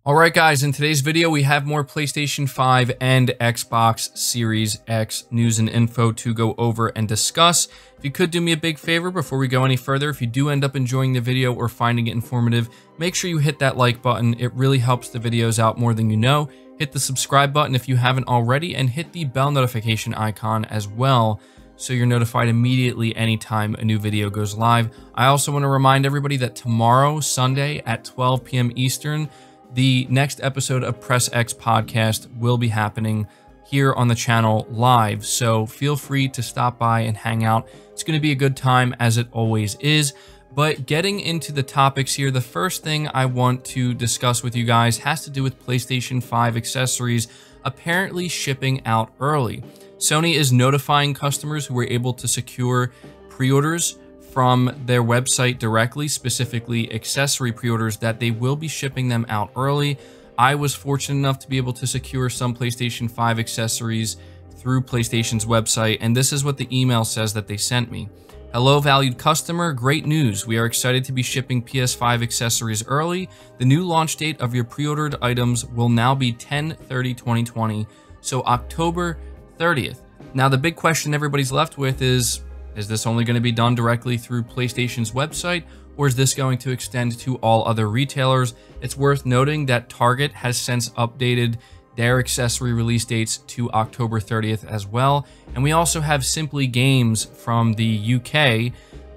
Alright guys, in today's video we have more PlayStation 5 and Xbox Series X news and info to go over and discuss. If you could do me a big favor before we go any further, if you do end up enjoying the video or finding it informative, make sure you hit that like button. It really helps the videos out more than you know. Hit the subscribe button if you haven't already, and hit the bell notification icon as well, so you're notified immediately anytime a new video goes live. I also want to remind everybody that tomorrow, Sunday at 12 p.m. Eastern, the next episode of Press X Podcast will be happening here on the channel live, so feel free to stop by and hang out. It's going to be a good time, as it always is. But getting into the topics here, the first thing I want to discuss with you guys has to do with PlayStation 5 accessories apparently shipping out early. Sony is notifying customers who were able to secure pre-orders from their website directly, specifically accessory pre-orders, that they will be shipping them out early. I was fortunate enough to be able to secure some PlayStation 5 accessories through PlayStation's website, and this is what the email says that they sent me. Hello, valued customer. Great news. We are excited to be shipping PS5 accessories early. The new launch date of your pre-ordered items will now be 10/30/2020, so October 30th. Now, the big question everybody's left with is this only going to be done directly through PlayStation's website, or is this going to extend to all other retailers? It's worth noting that Target has since updated their accessory release dates to October 30th as well. And we also have Simply Games from the UK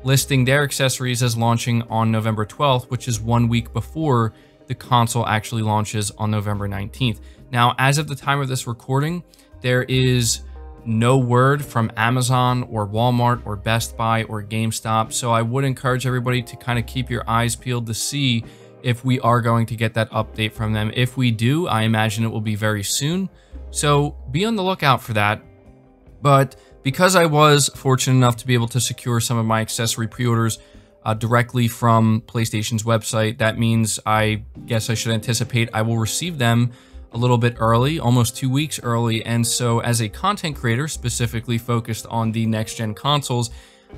listing their accessories as launching on November 12th, which is 1 week before the console actually launches on November 19th. Now, as of the time of this recording, there is no word from Amazon or Walmart or Best Buy or GameStop, so I would encourage everybody to kind of keep your eyes peeled to see if we are going to get that update from them. If we do, I imagine it will be very soon, so be on the lookout for that. But because I was fortunate enough to be able to secure some of my accessory pre-orders directly from PlayStation's website, that means I guess I should anticipate I will receive them a little bit early, almost 2 weeks early. And so as a content creator specifically focused on the next-gen consoles,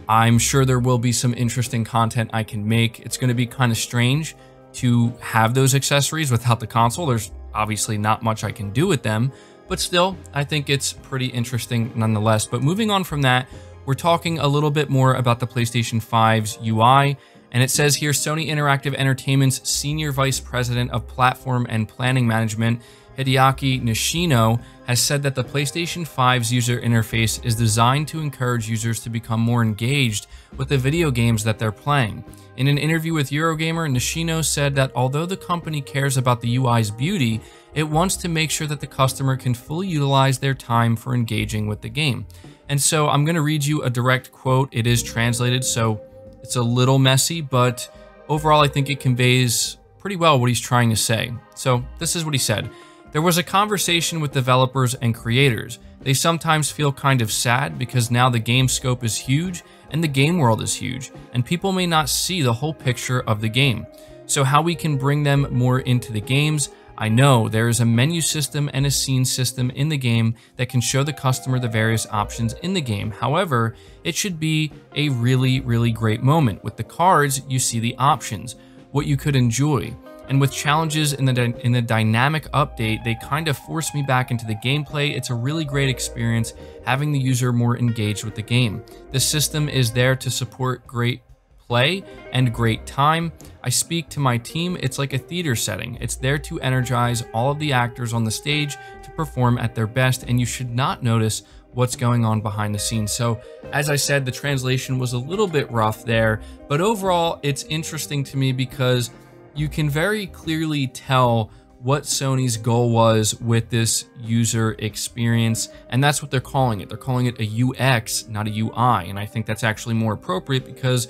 I'm sure there will be some interesting content I can make. It's going to be kind of strange to have those accessories without the console. There's obviously not much I can do with them, but still, I think it's pretty interesting nonetheless. But moving on from that, we're talking a little bit more about the PlayStation 5's UI. And it says here, Sony Interactive Entertainment's Senior Vice President of Platform and Planning Management, Hideaki Nishino, has said that the PlayStation 5's user interface is designed to encourage users to become more engaged with the video games that they're playing. In an interview with Eurogamer, Nishino said that although the company cares about the UI's beauty, it wants to make sure that the customer can fully utilize their time for engaging with the game. And so I'm going to read you a direct quote. It is translated, so it's a little messy, but overall I think it conveys pretty well what he's trying to say. So this is what he said. There was a conversation with developers and creators. They sometimes feel kind of sad because now the game scope is huge and the game world is huge, and people may not see the whole picture of the game. So how we can bring them more into the games? I know there is a menu system and a scene system in the game that can show the customer the various options in the game. However, it should be a really, really great moment. With the cards, you see the options, what you could enjoy. And with challenges in the dynamic update, they kind of force me back into the gameplay. It's a really great experience having the user more engaged with the game. The system is there to support great play and great time. I speak to my team. It's like a theater setting. It's there to energize all of the actors on the stage to perform at their best, and you should not notice what's going on behind the scenes. So as I said, the translation was a little bit rough there, but overall it's interesting to me because you can very clearly tell what Sony's goal was with this user experience, and that's what they're calling it. They're calling it a UX, not a UI, and I think that's actually more appropriate because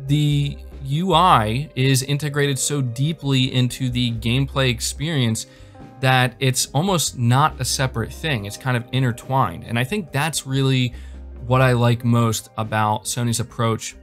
the UI is integrated so deeply into the gameplay experience that it's almost not a separate thing. It's kind of intertwined, and I think that's really what I like most about Sony's approach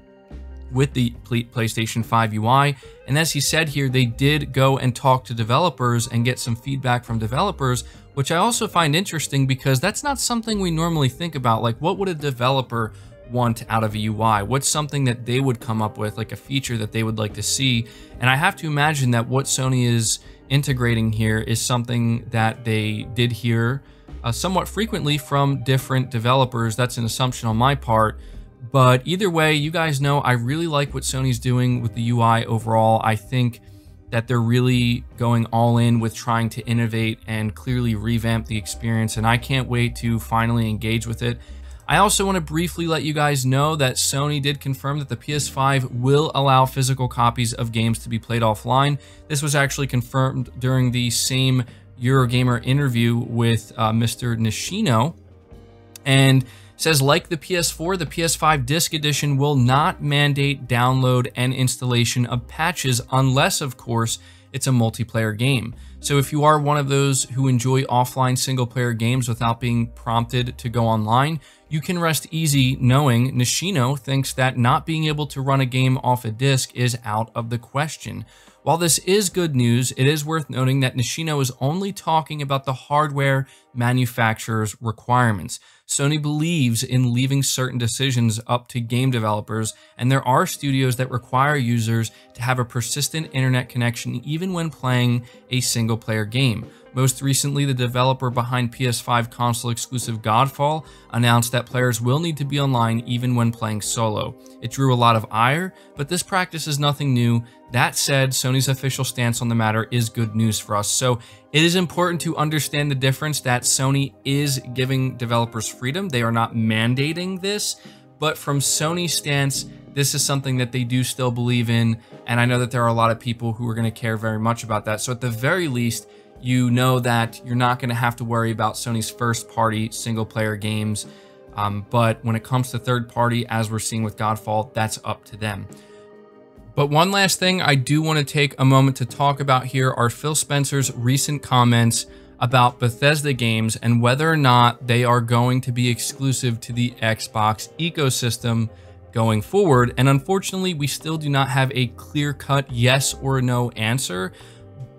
with the PlayStation 5 UI. And as he said here, they did go and talk to developers and get some feedback from developers, which I also find interesting because that's not something we normally think about. Like, what would a developer want out of a UI? What's something that they would come up with, like a feature that they would like to see? And I have to imagine that what Sony is integrating here is something that they did hear somewhat frequently from different developers. That's an assumption on my part. But either way, you guys know I really like what Sony's doing with the UI overall. I think that they're really going all in with trying to innovate and clearly revamp the experience, and I can't wait to finally engage with it. I also want to briefly let you guys know that Sony did confirm that the PS5 will allow physical copies of games to be played offline. This was actually confirmed during the same Eurogamer interview with Mr. Nishino, and says, like the PS4, the PS5 Disc Edition will not mandate download and installation of patches unless, of course, it's a multiplayer game. So if you are one of those who enjoy offline single-player games without being prompted to go online, you can rest easy knowing Nishino thinks that not being able to run a game off a disc is out of the question. While this is good news, it is worth noting that Nishino is only talking about the hardware manufacturer's requirements. Sony believes in leaving certain decisions up to game developers, and there are studios that require users to have a persistent internet connection even when playing a single-player game. Most recently, the developer behind PS5 console exclusive Godfall announced that players will need to be online even when playing solo. It drew a lot of ire, but this practice is nothing new. That said, Sony's official stance on the matter is good news for us. So it is important to understand the difference that Sony is giving developers freedom. They are not mandating this, but from Sony's stance, this is something that they do still believe in. And I know that there are a lot of people who are going to care very much about that. So at the very least, you know that you're not going to have to worry about Sony's first-party single-player games. But when it comes to third-party, as we're seeing with Godfall, that's up to them. But one last thing I do want to take a moment to talk about here are Phil Spencer's recent comments about Bethesda games and whether or not they are going to be exclusive to the Xbox ecosystem going forward. And unfortunately, we still do not have a clear-cut yes or no answer.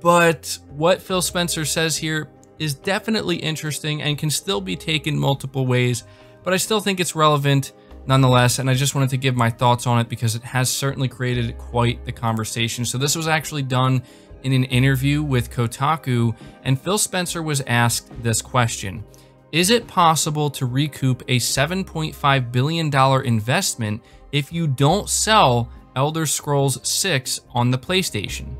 But what Phil Spencer says here is definitely interesting and can still be taken multiple ways, but I still think it's relevant nonetheless, and I just wanted to give my thoughts on it because it has certainly created quite the conversation. So this was actually done in an interview with Kotaku, and Phil Spencer was asked this question: is it possible to recoup a $7.5 billion investment if you don't sell Elder Scrolls 6 on the PlayStation?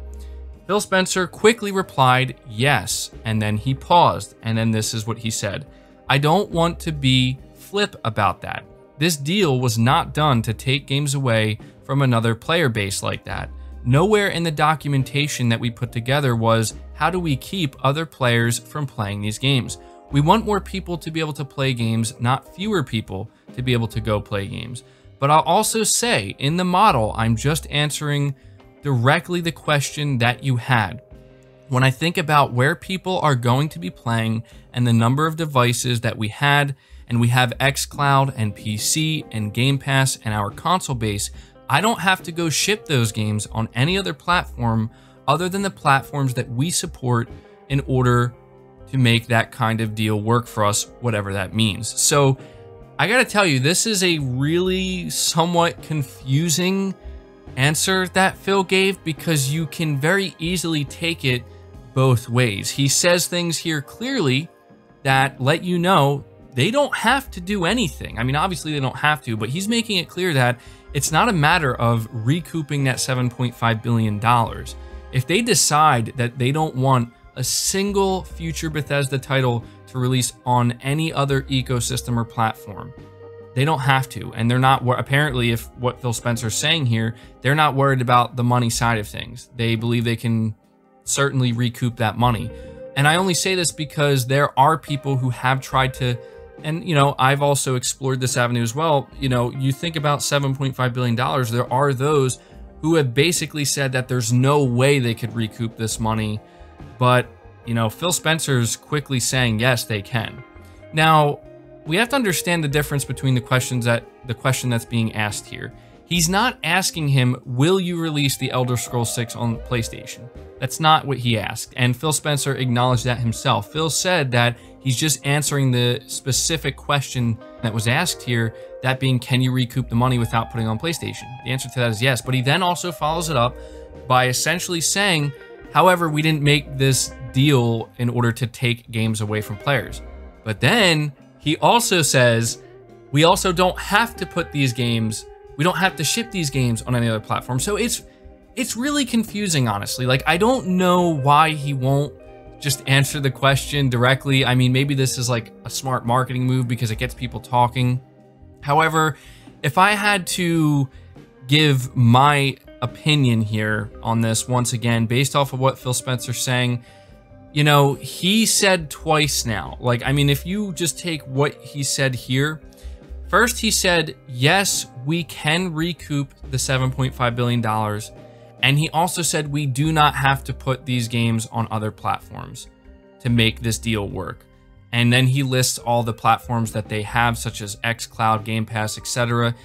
Phil Spencer quickly replied, yes, and then he paused, and then this is what he said: I don't want to be flip about that. This deal was not done to take games away from another player base like that. Nowhere in the documentation that we put together was, how do we keep other players from playing these games? We want more people to be able to play games, not fewer people to be able to go play games. But I'll also say, in the model, I'm just answering directly the question that you had. When I think about where people are going to be playing and the number of devices that we had, and we have xCloud and PC and Game Pass and our console base, I don't have to go ship those games on any other platform other than the platforms that we support in order to make that kind of deal work for us, whatever that means. So I gotta tell you, this is a really somewhat confusing answer that Phil gave, because you can very easily take it both ways. He says things here clearly that let you know they don't have to do anything. I mean, obviously they don't have to, but he's making it clear that it's not a matter of recouping that $7.5 billion. If they decide that they don't want a single future Bethesda title to release on any other ecosystem or platform, they don't have to. And they're not, apparently, if what Phil Spencer's saying here, they're not worried about the money side of things. They believe they can certainly recoup that money. And I only say this because there are people who have tried to, and, you know, I've also explored this avenue as well. You know, you think about $7.5 billion, there are those who have basically said that there's no way they could recoup this money. But, you know, Phil Spencer's quickly saying, yes, they can. Now, we have to understand the difference between the question that's being asked here. He's not asking him, will you release the Elder Scrolls 6 on PlayStation? That's not what he asked. And Phil Spencer acknowledged that himself. Phil said that he's just answering the specific question that was asked here, that being, can you recoup the money without putting it on PlayStation? The answer to that is yes. But he then also follows it up by essentially saying, however, we didn't make this deal in order to take games away from players. But then he also says, we also don't have to put these games, we don't have to ship these games on any other platform. So it's really confusing, honestly. Like, I don't know why he won't just answer the question directly. I mean, maybe this is like a smart marketing move because it gets people talking. However, if I had to give my opinion here on this, once again, based off of what Phil Spencer's saying, you know, he said twice now. Like, I mean, if you just take what he said here, first he said, yes, we can recoup the $7.5 billion. And he also said, we do not have to put these games on other platforms to make this deal work. And then he lists all the platforms that they have, such as xCloud, Game Pass, etc.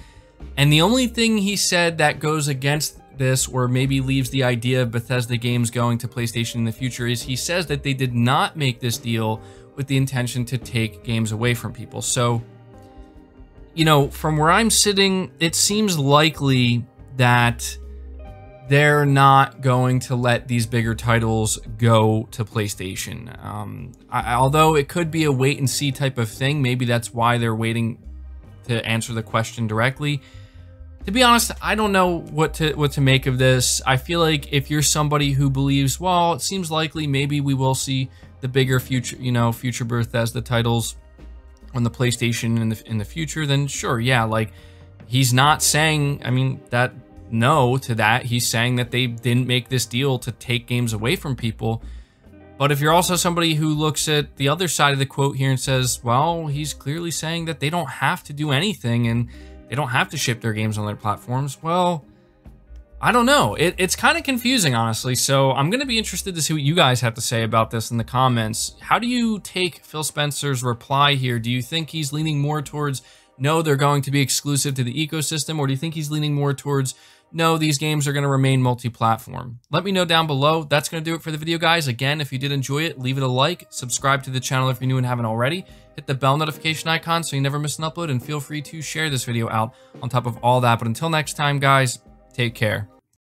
And the only thing he said that goes against this, or maybe leaves the idea of Bethesda games going to PlayStation in the future, is he says that they did not make this deal with the intention to take games away from people. So, you know, from where I'm sitting, it seems likely that they're not going to let these bigger titles go to PlayStation. Although it could be a wait and see type of thing. Maybe that's why they're waiting to answer the question directly. To be honest, I don't know what to make of this. I feel like if you're somebody who believes, well, it seems likely maybe we will see the bigger future Bethesda titles on the PlayStation in the future, then sure, yeah, like, he's not saying, I mean, that no to that. He's saying that they didn't make this deal to take games away from people. But if you're also somebody who looks at the other side of the quote here and says, well, he's clearly saying that they don't have to do anything and they don't have to ship their games on their platforms, well, I don't know. It's kind of confusing, honestly. So I'm going to be interested to see what you guys have to say about this in the comments. How do you take Phil Spencer's reply here? Do you think he's leaning more towards, no, they're going to be exclusive to the ecosystem? Or do you think he's leaning more towards, no, these games are going to remain multi-platform? Let me know down below. That's going to do it for the video, guys. Again, if you did enjoy it, leave it a like. Subscribe to the channel if you're new and haven't already. Hit the bell notification icon so you never miss an upload. And feel free to share this video out on top of all that. But until next time, guys, take care.